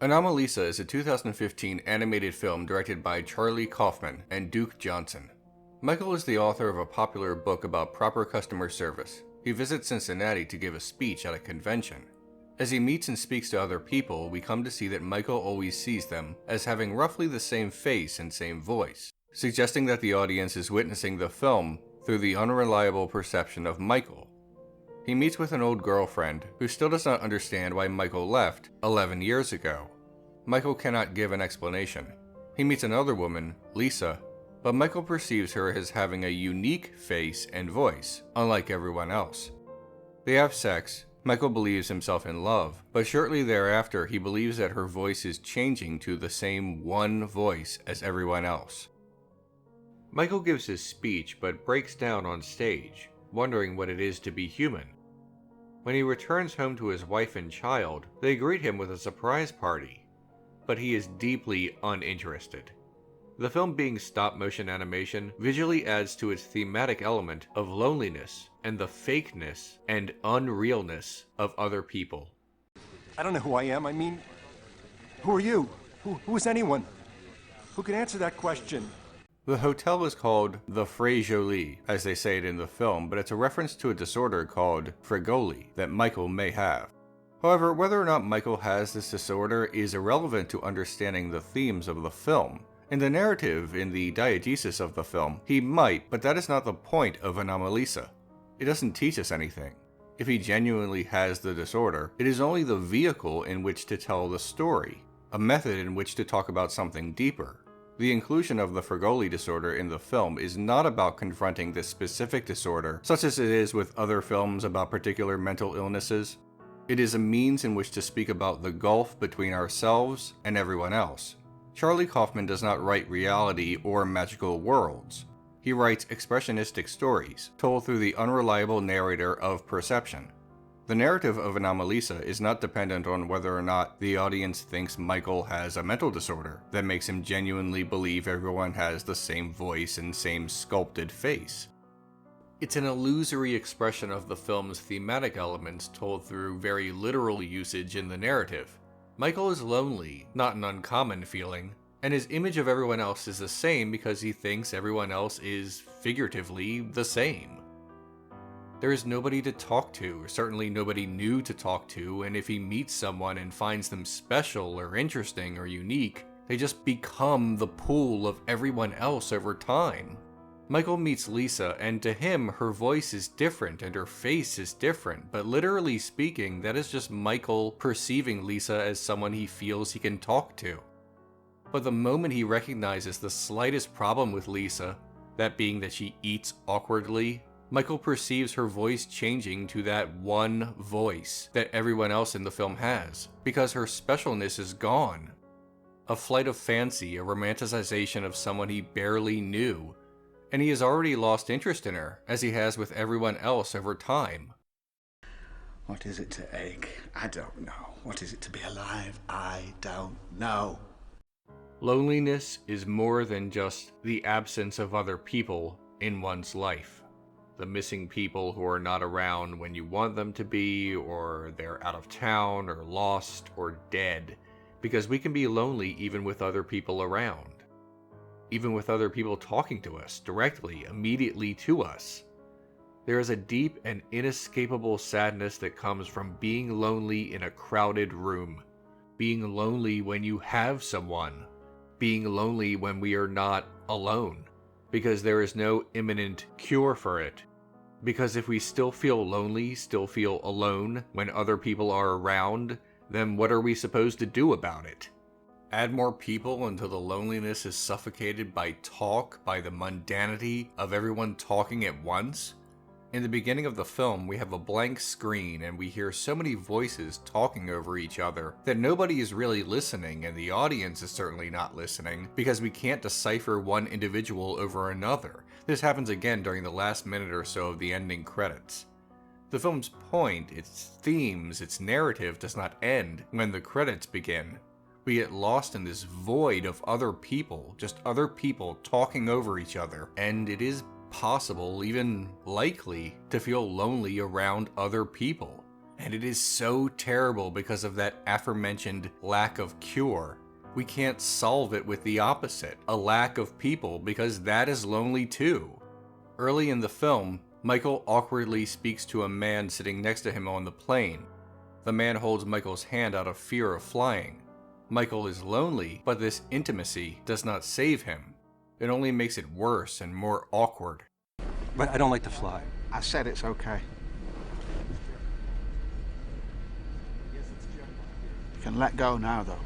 Anomalisa is a 2015 animated film directed by Charlie Kaufman and Duke Johnson. Michael is the author of a popular book about proper customer service. He visits Cincinnati to give a speech at a convention. As he meets and speaks to other people, we come to see that Michael always sees them as having roughly the same face and same voice, suggesting that the audience is witnessing the film through the unreliable perception of Michael. He meets with an old girlfriend who still does not understand why Michael left 11 years ago. Michael cannot give an explanation. He meets another woman, Lisa, but Michael perceives her as having a unique face and voice, unlike everyone else. They have sex. Michael believes himself in love, but shortly thereafter he believes that her voice is changing to the same one voice as everyone else. Michael gives his speech but breaks down on stage, wondering what it is to be human. When he returns home to his wife and child, they greet him with a surprise party, but he is deeply uninterested. The film being stop-motion animation visually adds to its thematic element of loneliness and the fakeness and unrealness of other people. I don't know who I am. I mean, who are you? Who is anyone? Who can answer that question? The hotel is called the Fregoli, as they say it in the film, but it's a reference to a disorder called Fregoli that Michael may have. However, whether or not Michael has this disorder is irrelevant to understanding the themes of the film. In the narrative, in the diegesis of the film, he might, but that is not the point of Anomalisa. It doesn't teach us anything. If he genuinely has the disorder, it is only the vehicle in which to tell the story, a method in which to talk about something deeper. The inclusion of the Fregoli disorder in the film is not about confronting this specific disorder, such as it is with other films about particular mental illnesses. It is a means in which to speak about the gulf between ourselves and everyone else. Charlie Kaufman does not write reality or magical worlds. He writes expressionistic stories, told through the unreliable narrator of perception. The narrative of Anomalisa is not dependent on whether or not the audience thinks Michael has a mental disorder that makes him genuinely believe everyone has the same voice and same sculpted face. It's an illusory expression of the film's thematic elements told through very literal usage in the narrative. Michael is lonely, not an uncommon feeling, and his image of everyone else is the same because he thinks everyone else is, figuratively, the same. There is nobody to talk to, or certainly nobody new to talk to, and if he meets someone and finds them special or interesting or unique, they just become the pool of everyone else over time. Michael meets Lisa, and to him, her voice is different and her face is different, but literally speaking, that is just Michael perceiving Lisa as someone he feels he can talk to. But the moment he recognizes the slightest problem with Lisa, that being that she eats awkwardly, Michael perceives her voice changing to that one voice that everyone else in the film has, because her specialness is gone. A flight of fancy, a romanticization of someone he barely knew, and he has already lost interest in her, as he has with everyone else over time. What is it to ache? I don't know. What is it to be alive? I don't know. Loneliness is more than just the absence of other people in one's life. The missing people who are not around when you want them to be, or they're out of town, or lost, or dead. Because we can be lonely even with other people around. Even with other people talking to us, directly, immediately to us. There is a deep and inescapable sadness that comes from being lonely in a crowded room. Being lonely when you have someone. Being lonely when we are not alone. Because there is no imminent cure for it. Because if we still feel lonely, still feel alone when other people are around, then what are we supposed to do about it? Add more people until the loneliness is suffocated by talk, by the mundanity of everyone talking at once? In the beginning of the film, we have a blank screen and we hear so many voices talking over each other that nobody is really listening, and the audience is certainly not listening because we can't decipher one individual over another. This happens again during the last minute or so of the ending credits. The film's point, its themes, its narrative does not end when the credits begin. We get lost in this void of other people, just other people talking over each other, and it is possible, even likely, to feel lonely around other people. And it is so terrible because of that aforementioned lack of cure. We can't solve it with the opposite, a lack of people, because that is lonely too. Early in the film, Michael awkwardly speaks to a man sitting next to him on the plane. The man holds Michael's hand out of fear of flying. Michael is lonely, but this intimacy does not save him. It only makes it worse and more awkward. But I don't like to fly. I said it's okay. You can let go now, though.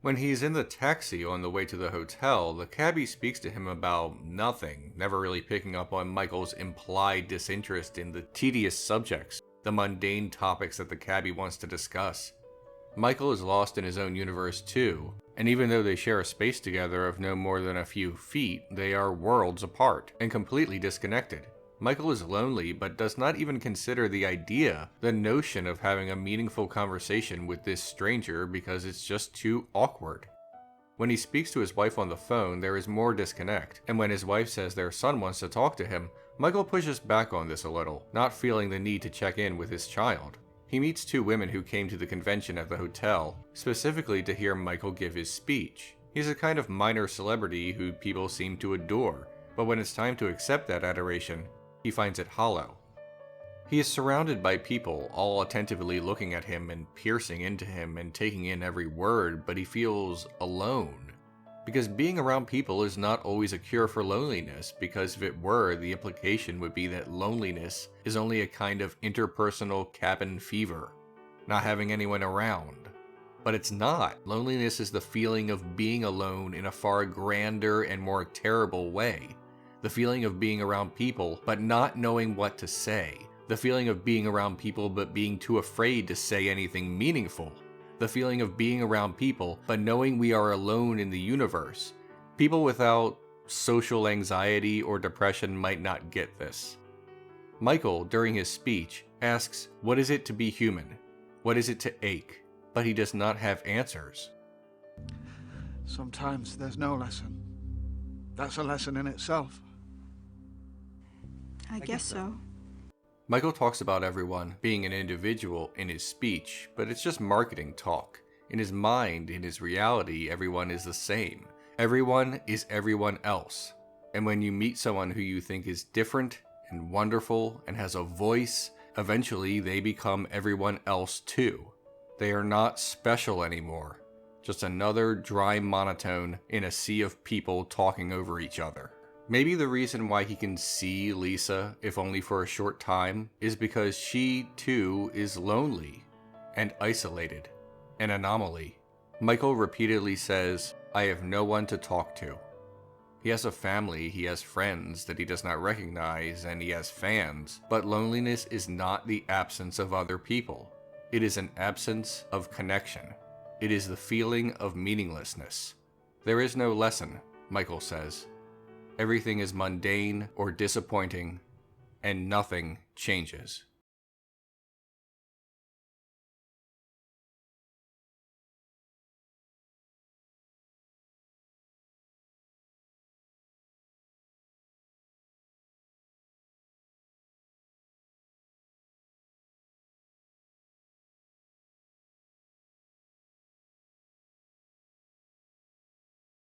When he's in the taxi on the way to the hotel, the cabbie speaks to him about nothing, never really picking up on Michael's implied disinterest in the tedious subjects, the mundane topics that the cabbie wants to discuss. Michael is lost in his own universe too, and even though they share a space together of no more than a few feet, they are worlds apart and completely disconnected. Michael is lonely, but does not even consider the notion of having a meaningful conversation with this stranger because it's just too awkward. When he speaks to his wife on the phone, there is more disconnect, and when his wife says their son wants to talk to him, Michael pushes back on this a little, not feeling the need to check in with his child. He meets two women who came to the convention at the hotel, specifically to hear Michael give his speech. He's a kind of minor celebrity who people seem to adore, but when it's time to accept that adoration, he finds it hollow. He is surrounded by people, all attentively looking at him and piercing into him and taking in every word, but he feels alone. Because being around people is not always a cure for loneliness, because if it were, the implication would be that loneliness is only a kind of interpersonal cabin fever, not having anyone around. But it's not. Loneliness is the feeling of being alone in a far grander and more terrible way. The feeling of being around people, but not knowing what to say. The feeling of being around people, but being too afraid to say anything meaningful. The feeling of being around people, but knowing we are alone in the universe. People without social anxiety or depression might not get this. Michael, during his speech, asks, "What is it to be human? What is it to ache?" But he does not have answers. Sometimes there's no lesson. That's a lesson in itself. I guess so. Michael talks about everyone being an individual in his speech, but it's just marketing talk. In his mind, in his reality, everyone is the same. Everyone is everyone else. And when you meet someone who you think is different and wonderful and has a voice, eventually they become everyone else too. They are not special anymore. Just another dry monotone in a sea of people talking over each other. Maybe the reason why he can see Lisa, if only for a short time, is because she, too, is lonely and isolated, an anomaly. Michael repeatedly says, "I have no one to talk to." He has a family, he has friends that he does not recognize, and he has fans, but loneliness is not the absence of other people. It is an absence of connection. It is the feeling of meaninglessness. There is no lesson, Michael says. Everything is mundane or disappointing, and nothing changes.